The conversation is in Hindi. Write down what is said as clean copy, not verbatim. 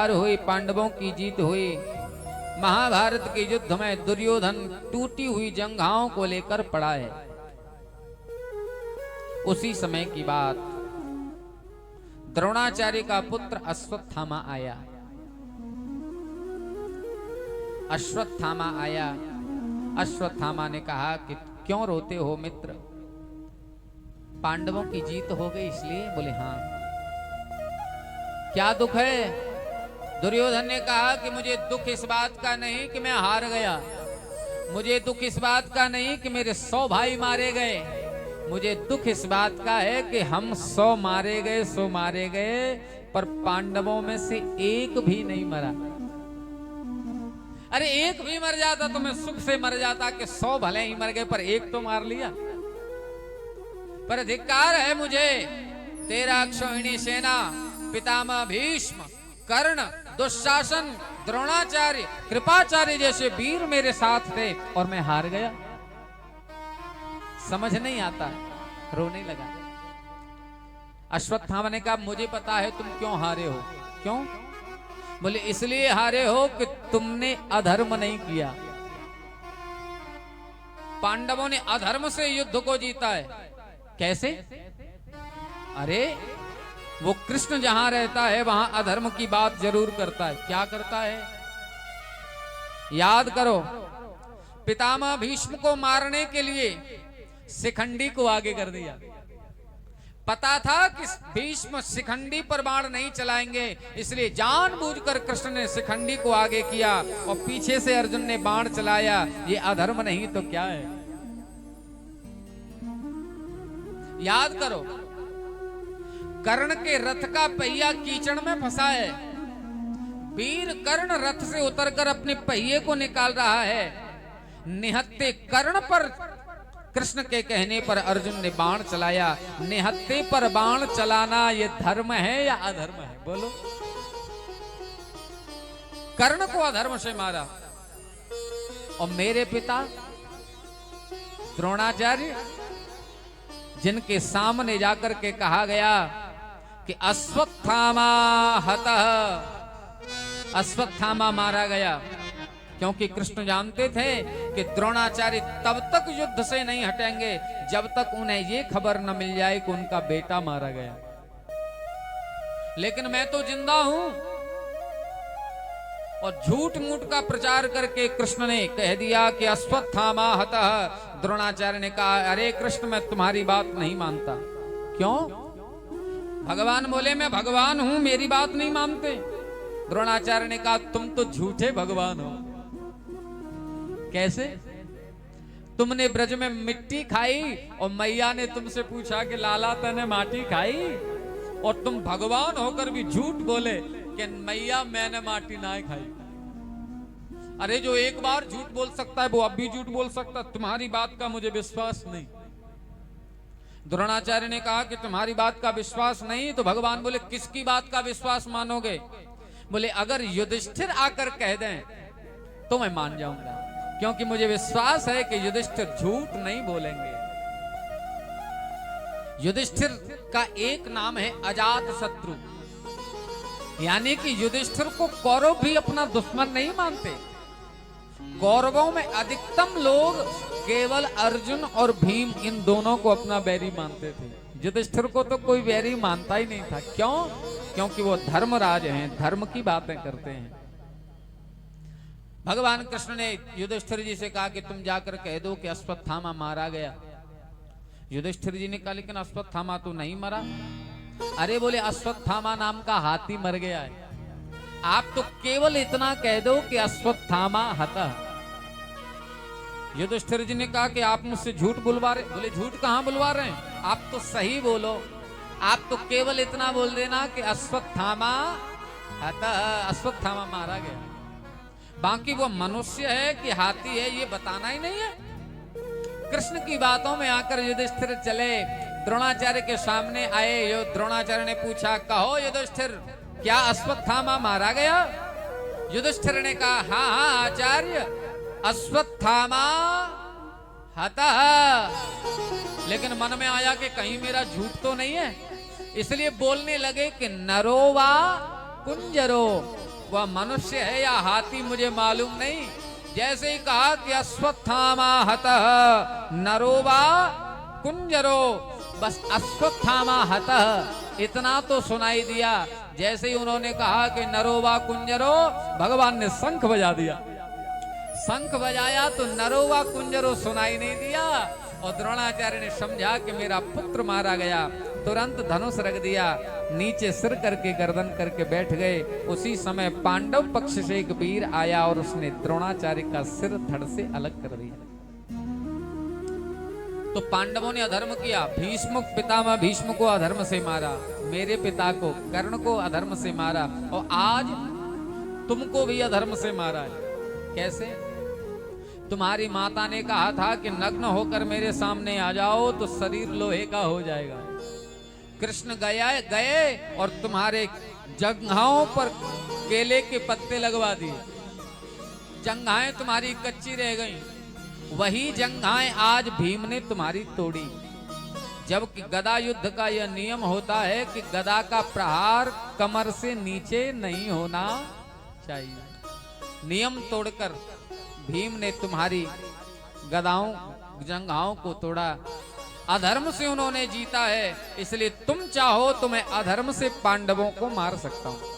हार हुई, पांडवों की जीत हुई। महाभारत के युद्ध में दुर्योधन टूटी हुई जंघाओं को लेकर पड़ा है। उसी समय की बात, द्रोणाचार्य का पुत्र अश्वत्थामा आया। अश्वत्थामा आया। अश्वत्थामा ने कहा कि क्यों रोते हो मित्र? पांडवों की जीत हो गई इसलिए? बोले हाँ। क्या दुख है? दुर्योधन ने कहा कि मुझे दुख इस बात का नहीं कि मैं हार गया, मुझे दुख इस बात का नहीं कि मेरे 100 भाई मारे गए, मुझे दुख इस बात का है कि हम 100 मारे गए, 100 मारे गए, पर पांडवों में से एक भी नहीं मरा। अरे एक भी मर जाता तो मैं सुख से मर जाता कि 100 भले ही मर गए पर एक तो मार लिया। पर धिक्कार है मुझे, तेरा अक्षौहिणी सेना, पितामह भीष्म, कर्ण, दुशासन, द्रोणाचार्य, कृपाचार्य जैसे वीर मेरे साथ थे और मैं हार गया। समझ नहीं आता, रोने लगा। अश्वत्थामा ने कहा मुझे पता है तुम क्यों हारे हो। क्यों? बोले इसलिए हारे हो कि तुमने अधर्म नहीं किया। पांडवों ने अधर्म से युद्ध को जीता है। कैसे? अरे वो कृष्ण जहां रहता है वहां अधर्म की बात जरूर करता है। क्या करता है? याद करो, पितामह भीष्म को मारने के लिए शिखंडी को आगे कर दिया। पता था कि भीष्म शिखंडी पर बाण नहीं चलाएंगे, इसलिए जानबूझकर कृष्ण ने शिखंडी को आगे किया और पीछे से अर्जुन ने बाण चलाया। ये अधर्म नहीं तो क्या है? याद करो, कर्ण के रथ का पहिया कीचड़ में फंसा है। वीर कर्ण रथ से उतरकर अपने पहिए को निकाल रहा है। निहत्ते कर्ण पर कृष्ण के कहने पर अर्जुन ने बाण चलाया। निहत्ते पर बाण चलाना ये धर्म है या अधर्म है? बोलो। कर्ण को अधर्म से मारा। और मेरे पिता द्रोणाचार्य, जिनके सामने जाकर के कहा गया कि अश्वत्थामा हतः, अश्वत्थामा मारा गया, क्योंकि कृष्ण जानते थे कि द्रोणाचार्य तब तक युद्ध से नहीं हटेंगे जब तक उन्हें ये खबर न मिल जाए कि उनका बेटा मारा गया। लेकिन मैं तो जिंदा हूं। और झूठ मूठ का प्रचार करके कृष्ण ने कह दिया कि अश्वत्थामा हतः। द्रोणाचार्य ने कहा अरे कृष्ण मैं तुम्हारी बात नहीं मानता। क्यों? भगवान बोले मैं भगवान हूं, मेरी बात नहीं मानते। द्रोणाचार्य ने कहा तुम तो झूठे भगवान हो। कैसे? तुमने ब्रज में मिट्टी खाई और मैया ने तुमसे पूछा कि लाला तने माटी खाई, और तुम भगवान होकर भी झूठ बोले कि मैया मैंने माटी ना खाई। अरे जो एक बार झूठ बोल सकता है वो अब भी झूठ बोल सकता है। तुम्हारी बात का मुझे विश्वास नहीं। द्रोणाचार्य ने कहा कि तुम्हारी बात का विश्वास नहीं, तो भगवान बोले किसकी बात का विश्वास मानोगे? बोले अगर युधिष्ठिर आकर कह दें तो मैं मान जाऊंगा, क्योंकि मुझे विश्वास है कि युधिष्ठिर झूठ नहीं बोलेंगे। युधिष्ठिर का एक नाम है अजात शत्रु, यानी कि युधिष्ठिर को कौरव भी अपना दुश्मन नहीं मानते। कौरवों में अधिकतम लोग केवल अर्जुन और भीम इन दोनों को अपना बैरी मानते थे। युधिष्ठिर को तो कोई बैरी मानता ही नहीं था। क्यों? क्योंकि वो धर्मराज हैं, धर्म की बातें करते हैं। भगवान कृष्ण ने युधिष्ठिर जी से कहा कि तुम जाकर कह दो कि अश्वत्थामा मारा गया। युधिष्ठिर जी ने कहा लेकिन अश्वत्थामा तो नहीं मरा। अरे बोले अश्वत्थामा नाम का हाथी मर गया है, आप तो केवल इतना कह दो कि अश्वत्थामा हतः। युधिष्ठिर जी ने कहा कि आप मुझसे झूठ बुलवा रहे। बोले झूठ कहां बुलवा रहे हैं, आप तो सही बोलो। आप तो केवल इतना बोल देना कि अश्वत्थामा हतः, अश्वत्थामा मारा गया। बाकी वो मनुष्य है कि हाथी है ये बताना ही नहीं है। कृष्ण की बातों में आकर युधिष्ठिर चले, द्रोणाचार्य के सामने आए। द्रोणाचार्य ने पूछा कहो युधिष्ठिर क्या अश्वत्थामा मारा गया? युधिष्ठिर ने कहा हाँ हाँ आचार्य, अश्वत्थामा हतः। लेकिन मन में आया कि कहीं मेरा झूठ तो नहीं है, इसलिए बोलने लगे कि नरो वा कुंजरो, वह मनुष्य है या हाथी मुझे मालूम नहीं। जैसे ही कहा कि अश्वत्थामा हतः नरोवा कुंजरो, बस अश्वत्थामा हतः इतना तो सुनाई दिया। जैसे ही उन्होंने कहा कि नरोवा कुंजरो, भगवान ने शंख बजा दिया। शंख बजाया तो नरोवा कुंजरो सुनाई नहीं दिया, और द्रोणाचार्य ने समझा कि मेरा पुत्र मारा गया। तुरंत धनुष रख दिया, नीचे सिर करके गर्दन करके बैठ गए। उसी समय पांडव पक्ष से एक वीर आया और उसने द्रोणाचार्य का सिर धड़ से अलग कर दिया। तो पांडवों ने अधर्म किया। भीष्म पितामह भीष्म को अधर्म से मारा, मेरे पिता को कर्ण को अधर्म से मारा, और आज तुमको भी अधर्म से मारा है। कैसे? तुम्हारी माता ने कहा था कि नग्न होकर मेरे सामने आ जाओ तो शरीर लोहे का हो जाएगा। कृष्ण गए और तुम्हारे जंघाओं पर केले के पत्ते लगवा दिए, जंघाएं तुम्हारी कच्ची रह गईं। वही जंघाएं आज भीम ने तुम्हारी तोड़ी। जबकि गदा युद्ध का यह नियम होता है कि गदा का प्रहार कमर से नीचे नहीं होना चाहिए। नियम तोड़कर भीम ने तुम्हारी गदाओं जंघाओं को तोड़ा। अधर्म से उन्होंने जीता है, इसलिए तुम चाहो तो मैं अधर्म से पांडवों को मार सकता हूं।